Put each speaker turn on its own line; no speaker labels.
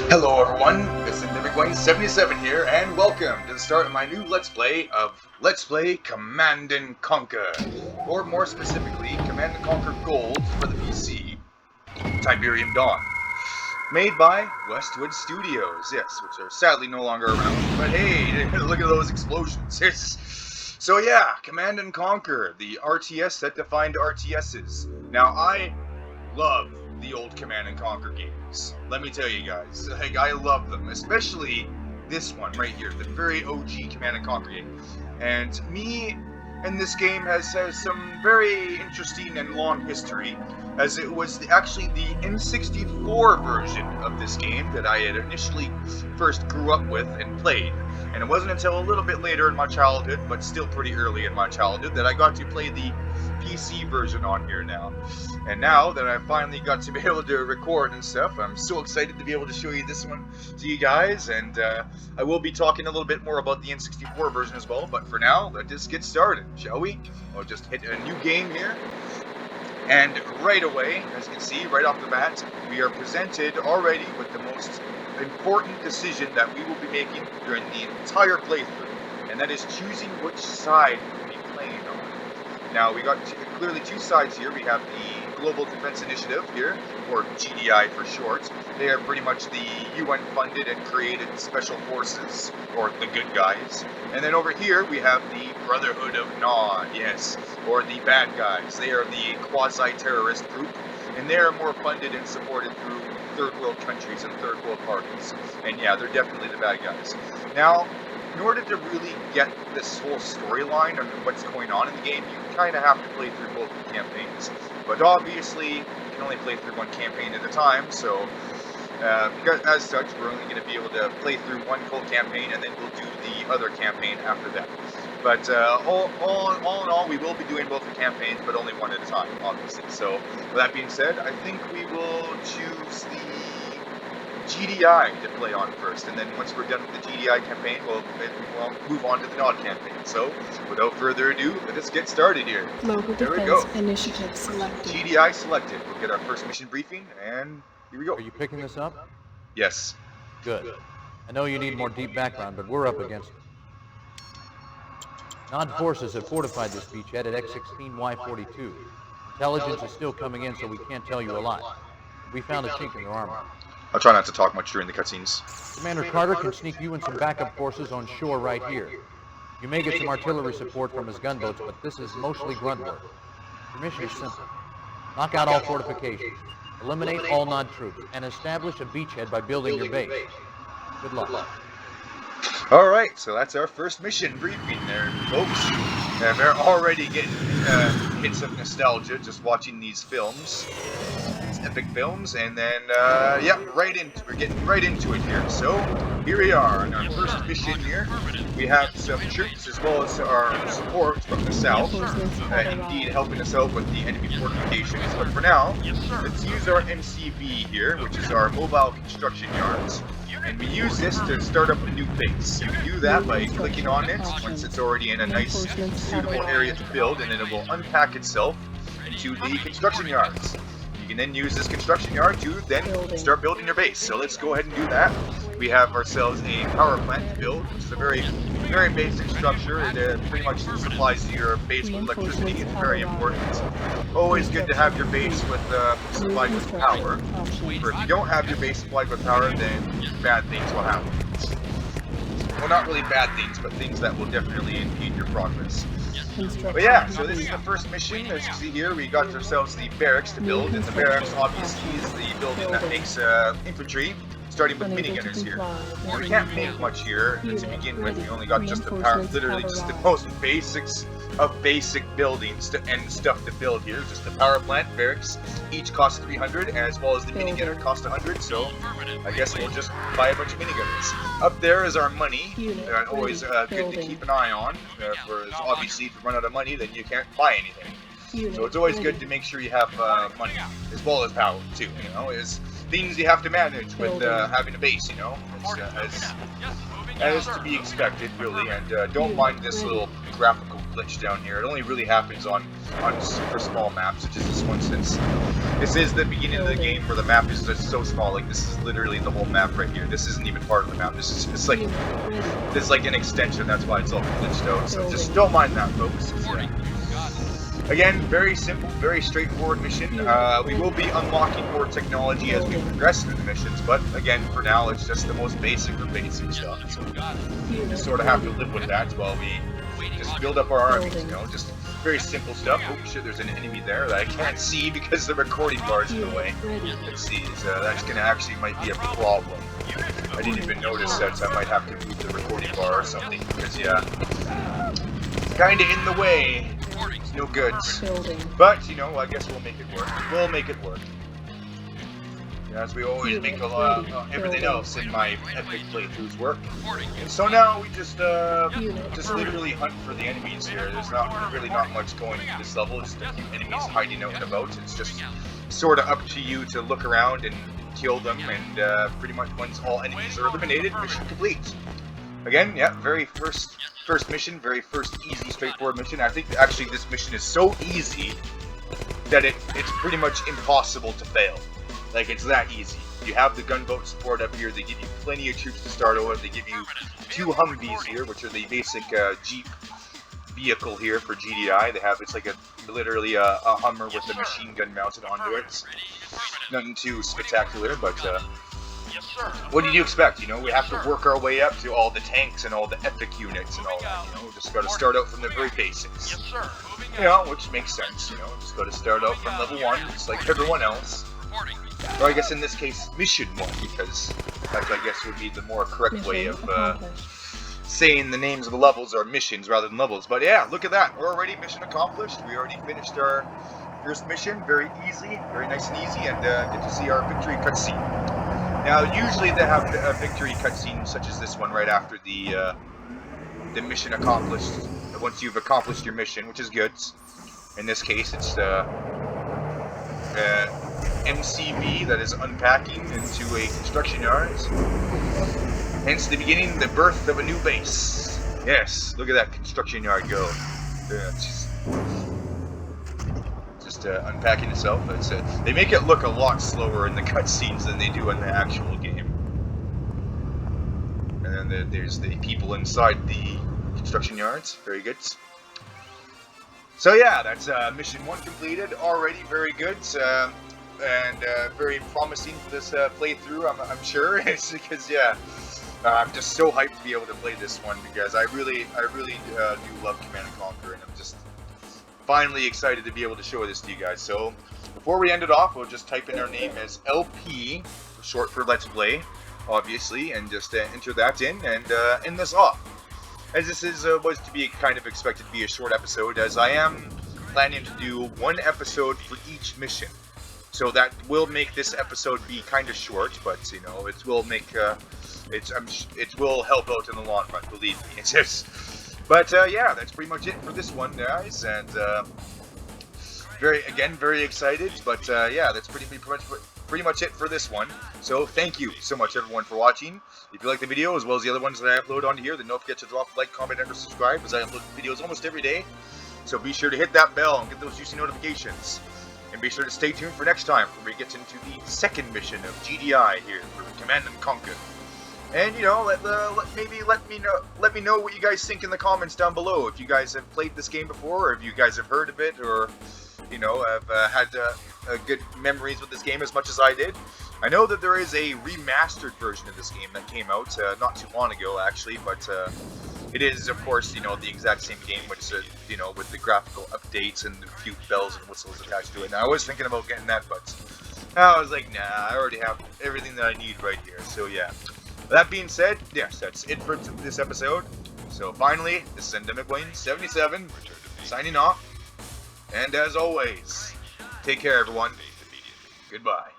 Hello everyone, this is Mimic77 here, and welcome to the start of my new Let's Play of Let's Play Command & Conquer, or more specifically, Command & Conquer Gold for the PC, Tiberium Dawn, made by Westwood Studios, yes, which are sadly no longer around, but hey, look at those explosions. So yeah, Command & Conquer, the RTS that defined RTSs. Now I love the old Command and Conquer games. Let me tell you guys, like, I love them, especially this one right here, the very OG Command and Conquer game. And me and this game has some very interesting and long history, as it was actually the N64 version of this game that I had initially first grew up with and played. And it wasn't until a little bit later in my childhood, but still pretty early in my childhood, that I got to play the PC version on here now. And now that I finally got to be able to record and stuff, I'm so excited to be able to show you this one to you guys, and I will be talking a little bit more about the N64 version as well, but for now, let's just get started, shall we? We'll just hit a new game here, and right away, as you can see, right off the bat, we are presented already with the most important decision that we will be making during the entire playthrough, and that is choosing which side we'll be playing on. Now, we got clearly two sides here. We have the Global Defense Initiative here, or GDI for short. They are pretty much the UN-funded and created special forces, or the good guys. And then over here, we have the Brotherhood of Nod, yes, or the bad guys. They are the quasi-terrorist group, and they are more funded and supported through third world countries and third world parties. And yeah, they're definitely the bad guys. Now, in order to really get this whole storyline and what's going on in the game, you kind of have to play through both the campaigns. But obviously, you can only play through one campaign at a time, so as such, we're only going to be able to play through one full campaign, and then we'll do the other campaign after that. But all in all, we will be doing both the campaigns, but only one at a time, obviously. So, with that being said, I think we will choose the GDI to play on first, and then once we're done with the GDI campaign, we'll move on to the Nod campaign. So, without further ado, let us get started here.
Global
There we
Defense
go.
Initiative selected.
GDI selected. We'll get our first mission briefing, and here we go.
Are you picking this up?
Yes.
Good. I know you need more deep background, but we're up against it. Nod forces have fortified this beachhead at X-16Y42. Intelligence is still coming in, so we can't tell you a lot. We found a chink in their armor.
I'll try not to talk much during the cutscenes.
Commander Carter can sneak you and some backup forces on shore right here. You may get some artillery support from his gunboats, but this is mostly grunt work. Your mission is simple. Knock out all fortifications, eliminate all Nod troops, and establish a beachhead by building your base. Good luck.
Alright, so that's our first mission briefing there, folks. And we're already getting hits of nostalgia just watching these films. These epic films, and then, yeah, we're getting right into it here. So, here we are, in our first mission here. We have some troops as well as our support from the south, indeed helping us out with the enemy fortifications. But for now, let's use our MCB here, which is our Mobile Construction Yards. And we use this to start up a new base. You do that by clicking on it once it's already in a nice, suitable area to build, and then it will unpack itself into the construction yards. You can then use this construction yard to then start building your base. So let's go ahead and do that. We have ourselves a power plant to build, which is a very basic structure. It pretty much supplies your base with electricity. It's very important. Always good to have your base with supplied with power. For if you don't have your base supplied with power, then bad things will happen. Well, not really bad things, but things that will definitely impede your progress. But yeah, so this is the first mission. As you see here, we got ourselves the barracks to build, and the barracks obviously is the building that makes infantry, starting with minigunners here. Now, we can't make much here to begin with. We only got just the power, literally just the most basics of basic buildings and stuff to build here. Just the power plant, barracks, each cost 300, as well as the minigunner cost 100. So I guess we'll just buy a bunch of minigunners. Up there is our money. Always good to keep an eye on. For obviously, if you run out of money, then you can't buy anything. So it's always good to make sure you have money, as well as power too. You know, is things you have to manage with having a base. You know, as to be expected, really. And don't mind this little graphical glitch down here. It only really happens on super small maps, such as this one, since this is the beginning of the game where the map is just so small. Like, this is literally the whole map right here. This isn't even part of the map. This is just like, this is like an extension. That's why it's all glitched out. So just don't mind that, folks. Yeah. Again, very simple, very straightforward mission. We will be unlocking more technology as we progress through the missions, but again, for now, it's just the most basic of basic stuff. So we just sort of have to live with that while we just build up our armies, you know, just very simple stuff. Oh shit, there's an enemy there that I can't see because the recording bar is in the way. Let's see, so that's gonna actually might be a problem. I didn't even notice that, so I might have to move the recording bar or something, because yeah, it's kinda in the way. It's no good. But, you know, I guess we'll make it work. We'll make it work. As we always make a lot everything else in my epic playthroughs work. And so now we just literally hunt for the enemies here. There's really not much going into this level. Just a few enemies hiding out and about. It's just sort of up to you to look around and kill them. And pretty much once all enemies are eliminated, mission complete. Again, yeah, very first mission, very first easy, straightforward mission. I think actually this mission is so easy that it's pretty much impossible to fail. Like, it's that easy. You have the gunboat support up here. They give you plenty of troops to start with. They give you 2 Humvees here, which are the basic Jeep vehicle here for GDI. They have, it's like literally a Hummer with a machine gun mounted onto it. Nothing too spectacular, but what did you expect? You know, we have to work our way up to all the tanks and all the epic units and all that, you know, just got to start out from the very basics. You know, which makes sense, you know, just got to start out from level 1, just like everyone else. Or I guess in this case, mission 1, because that I guess would be the more correct way of saying the names of the levels are missions rather than levels. But yeah, look at that, we're already mission accomplished. We already finished our first mission, very easy, very nice and easy, and get to see our victory cutscene. Now, usually they have a victory cutscene such as this one right after the mission accomplished. Once you've accomplished your mission, which is good. In this case, it's MCV, that is unpacking into a construction yard. Hence the beginning, the birth of a new base. Yes, look at that construction yard go. Just unpacking itself. It's, they make it look a lot slower in the cutscenes than they do in the actual game. And then there's the people inside the construction yards. Very good. So yeah, that's mission 1 completed. Already very good. And very promising for this playthrough, I'm sure. It's because, yeah, I'm just so hyped to be able to play this one, because I really do love Command & Conquer, and I'm just finally excited to be able to show this to you guys. So before we end it off, we'll just type in our name as LP, short for Let's Play, obviously, and just enter that in and end this off. As this is was to be kind of expected to be a short episode, as I am planning to do 1 episode for each mission. So that will make this episode be kind of short, but you know, it will make it will help out in the long run, believe me. It's just, but yeah, that's pretty much it for this one, guys, and very excited. But yeah, that's pretty much it for this one. So thank you so much, everyone, for watching. If you like the video as well as the other ones that I upload onto here, then don't forget to drop a like, comment, and subscribe, as I upload videos almost every day. So be sure to hit that bell and get those juicy notifications. And be sure to stay tuned for next time, when we get into the 2nd mission of GDI here for Command & Conquer. And you know, let me know what you guys think in the comments down below. If you guys have played this game before, or if you guys have heard of it, or you know, have had good memories with this game as much as I did. I know that there is a remastered version of this game that came out not too long ago, actually, but it is, of course, you know, the exact same game, which you know, with the graphical updates and a few bells and whistles attached to it. And I was thinking about getting that, but I was like, nah, I already have everything that I need right here. So yeah. That being said, yes, that's it for this episode. So finally, this is Endemic Wayne 77 signing off. And as always, take care, everyone. Goodbye.